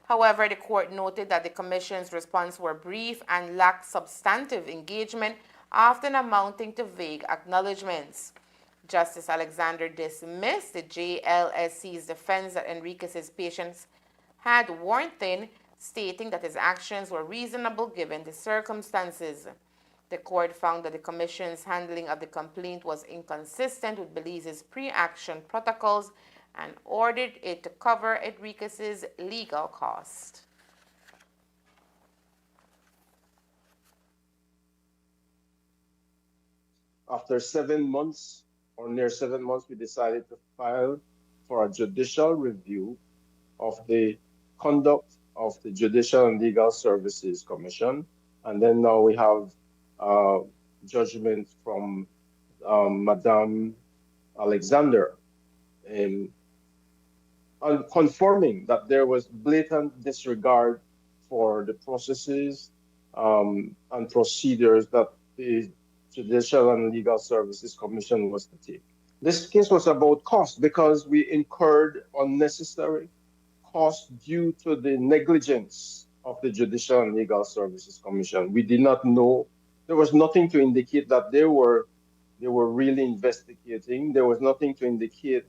However, the court noted that the commission's response were brief and lacked substantive engagement, often amounting to vague acknowledgments. Justice Alexander dismissed the JLSC's defense that Enriquez's patience had worn thin, stating that his actions were reasonable given the circumstances. The court found that the commission's handling of the complaint was inconsistent with Belize's pre-action protocols and ordered it to cover Enriquez's legal costs. After 7 months, or near 7 months, we decided to file for a judicial review of the conduct of the Judicial and Legal Services Commission. And then now we have judgment from Madame Alexander confirming that there was blatant disregard for the processes and procedures that the Judicial and Legal Services Commission was to take. This case was about cost because we incurred unnecessary costs due to the negligence of the Judicial and Legal Services Commission. We did not know, there was nothing to indicate that they were really investigating. There was nothing to indicate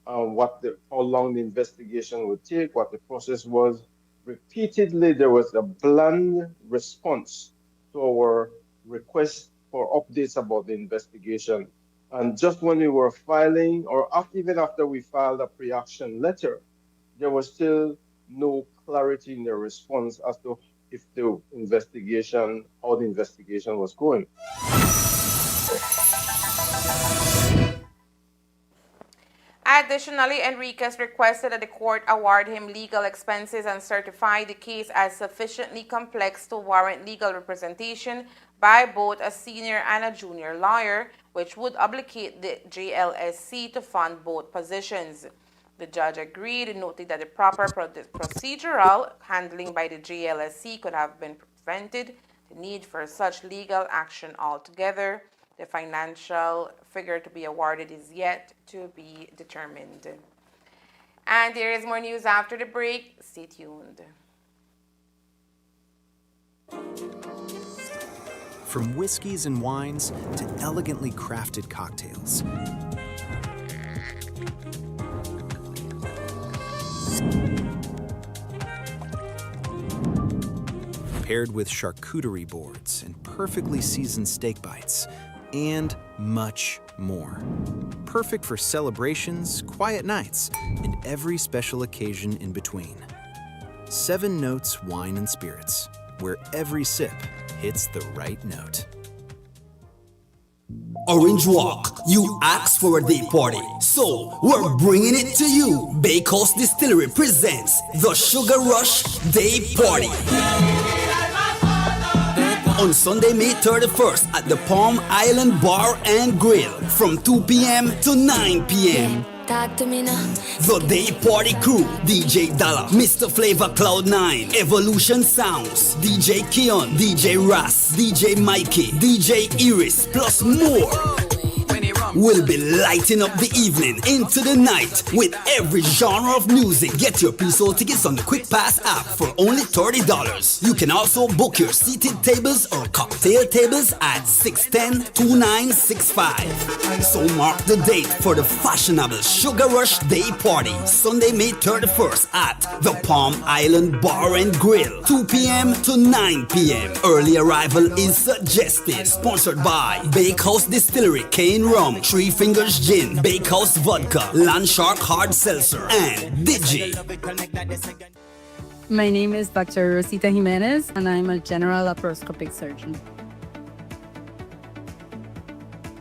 how long the investigation would take, what the process was. Repeatedly, there was a bland response to our request for updates about the investigation. And just when we were filing, or even after we filed a pre-action letter, there was still no clarity in the response as to if the investigation, how the investigation was going. Additionally, Enriquez requested that the court award him legal expenses and certify the case as sufficiently complex to warrant legal representation by both a senior and a junior lawyer, which would obligate the JLSC to fund both positions. The judge agreed, noting that the proper procedural handling by the JLSC could have been prevented the need for such legal action altogether. The financial figure to be awarded is yet to be determined. And there is more news after the break. Stay tuned. From whiskeys and wines to elegantly crafted cocktails. Paired with charcuterie boards and perfectly seasoned steak bites, and much more. Perfect for celebrations, quiet nights, and every special occasion in between. 7 Notes Wine and Spirits, where every sip hits the right note. Orange Walk, you asked for a day party, so we're bringing it to you. Bay Coast Distillery presents the Sugar Rush Day Party. on Sunday, May 31st at the Palm Island Bar and Grill from 2 p.m. to 9 p.m. Talk to me now. The Day Party Crew, DJ Dalla, Mr. Flavor Cloud9, Evolution Sounds, DJ Keon, DJ Ras, DJ Mikey, DJ Iris, plus more. We'll be lighting up the evening into the night with every genre of music. Get your pre-sold tickets on the Quick Pass app for only $30. You can also book your seated tables or cocktail tables at 610-2965. So mark the date for the fashionable Sugar Rush Day Party, Sunday, May 31st at the Palm Island Bar and Grill, 2 p.m. to 9 p.m. Early arrival is suggested. Sponsored by Bakehouse Distillery, Cane Rum, Three Fingers Gin, Bakehouse Vodka, Landshark Hard Seltzer, and Digi. My name is Dr. Rosita Jimenez, and I'm a general laparoscopic surgeon.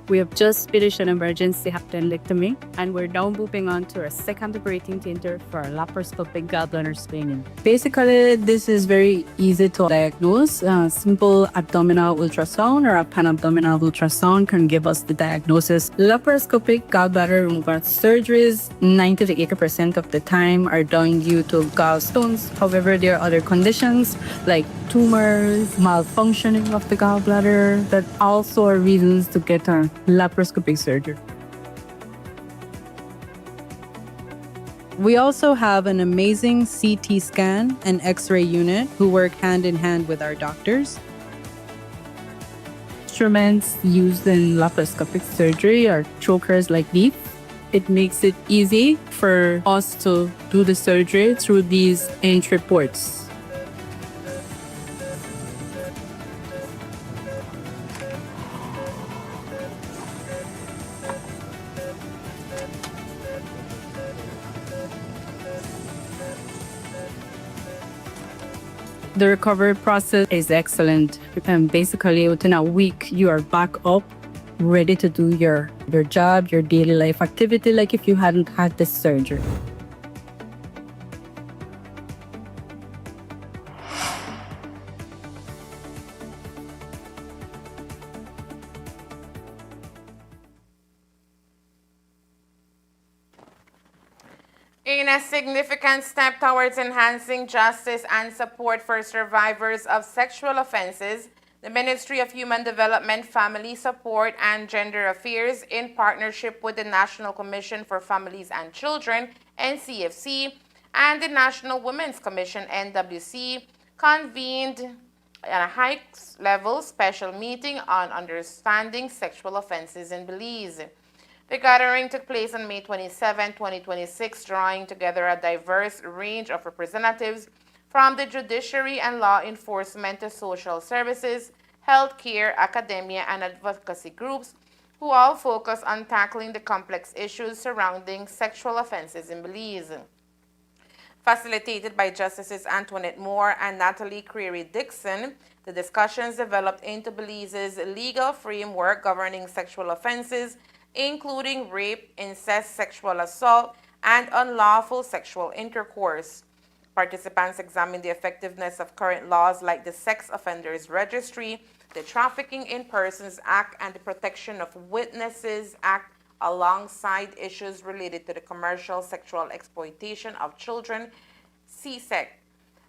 We have just finished an emergency appendectomy, and we're now moving on to our second operating theater for laparoscopic gallbladder staining. Basically, this is very easy to diagnose. Simple abdominal ultrasound or a pan-abdominal ultrasound can give us the diagnosis. Laparoscopic gallbladder removal surgeries, 90 to 80% of the time, are done due to gallstones. However, there are other conditions like tumors, malfunctioning of the gallbladder that also are reasons to get a laparoscopic surgery. We also have an amazing CT scan and X-ray unit who work hand in hand with our doctors. Instruments used in laparoscopic surgery are chokers like these. It makes it easy for us to do the surgery through these entry ports. The recovery process is excellent. Basically, within a week, you are back up, ready to do your job, your daily life activity, like if you hadn't had this surgery. In a significant step towards enhancing justice and support for survivors of sexual offenses, the Ministry of Human Development, Family Support, and Gender Affairs, in partnership with the National Commission for Families and Children, NCFC, and the National Women's Commission, NWC, convened a high-level special meeting on understanding sexual offenses in Belize. The gathering took place on May 27, 2026, drawing together a diverse range of representatives from the judiciary and law enforcement to social services, healthcare, academia, and advocacy groups, who all focus on tackling the complex issues surrounding sexual offenses in Belize. Facilitated by Justices Antoinette Moore and Natalie Creary-Dixon, the discussions developed into Belize's legal framework governing sexual offenses, including rape, incest, sexual assault, and unlawful sexual intercourse. Participants examined the effectiveness of current laws like the Sex Offenders Registry, the Trafficking in Persons Act, and the Protection of Witnesses Act, alongside issues related to the commercial sexual exploitation of children, CSEC.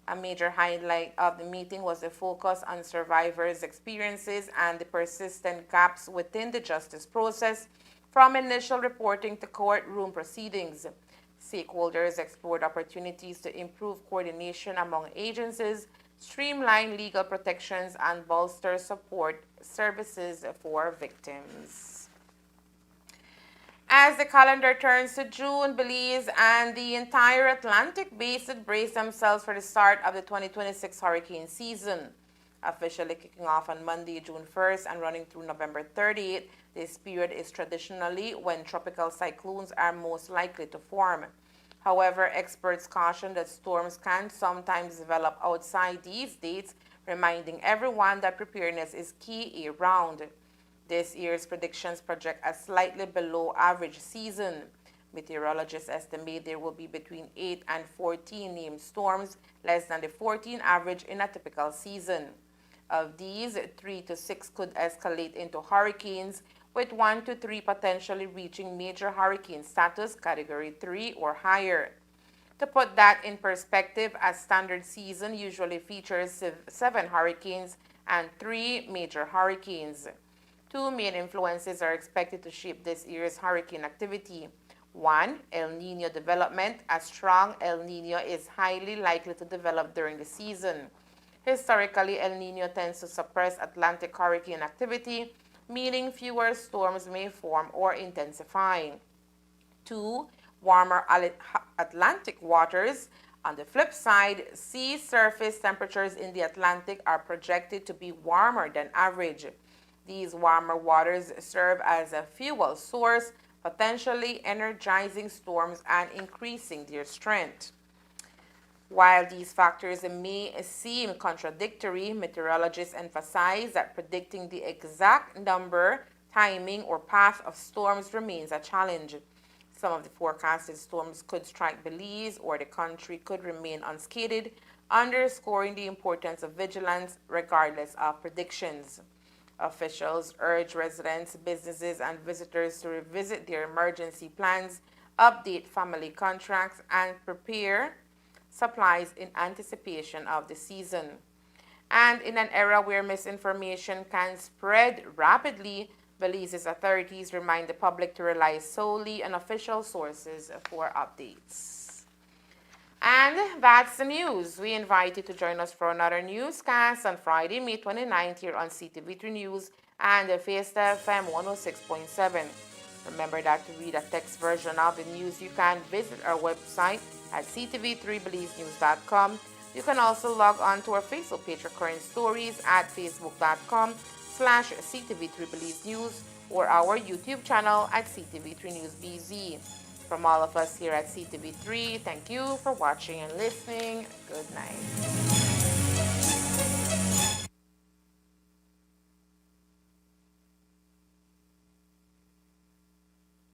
A major highlight of the meeting was the focus on survivors' experiences and the persistent gaps within the justice process, from initial reporting to courtroom proceedings. Stakeholders explored opportunities to improve coordination among agencies, streamline legal protections, and bolster support services for victims. As the calendar turns to June, Belize and the entire Atlantic Basin brace themselves for the start of the 2026 hurricane season. Officially kicking off on Monday, June 1st and running through November 30th, this period is traditionally when tropical cyclones are most likely to form. However, experts caution that storms can sometimes develop outside these dates, reminding everyone that preparedness is key year-round. This year's predictions project a slightly below average season. Meteorologists estimate there will be between 8 and 14 named storms, less than the 14 average in a typical season. Of these, 3 to 6 could escalate into hurricanes, with 1 to 3 potentially reaching major hurricane status, Category 3 or higher. To put that in perspective, a standard season usually features 7 hurricanes and 3 major hurricanes. 2 main influences are expected to shape this year's hurricane activity. 1. El Niño development. A strong El Niño is highly likely to develop during the season. Historically, El Niño tends to suppress Atlantic hurricane activity, meaning fewer storms may form or intensify. 2. Warmer Atlantic waters. On the flip side, sea surface temperatures in the Atlantic are projected to be warmer than average. These warmer waters serve as a fuel source, potentially energizing storms and increasing their strength. While these factors may seem contradictory, meteorologists emphasize that predicting the exact number, timing, or path of storms remains a challenge. Some of the forecasted storms could strike Belize, or the country could remain unscathed, underscoring the importance of vigilance regardless of predictions. Officials urge residents, businesses, and visitors to revisit their emergency plans, update family contracts, and prepare supplies in anticipation of the season. And in an era where misinformation can spread rapidly, Belize's authorities remind the public to rely solely on official sources for updates. And that's the news. We invite you to join us for another newscast on Friday, May 29th here on CTV3 News and Fiesta FM 106.7. Remember that to read a text version of the news, you can visit our website at ctv3belizenews.com. You can also log on to our Facebook page for current stories at facebook.com/CTV3BelizeNews or our YouTube channel at CTV3 News BZ. From all of us here at CTV3, thank you for watching and listening. Good night.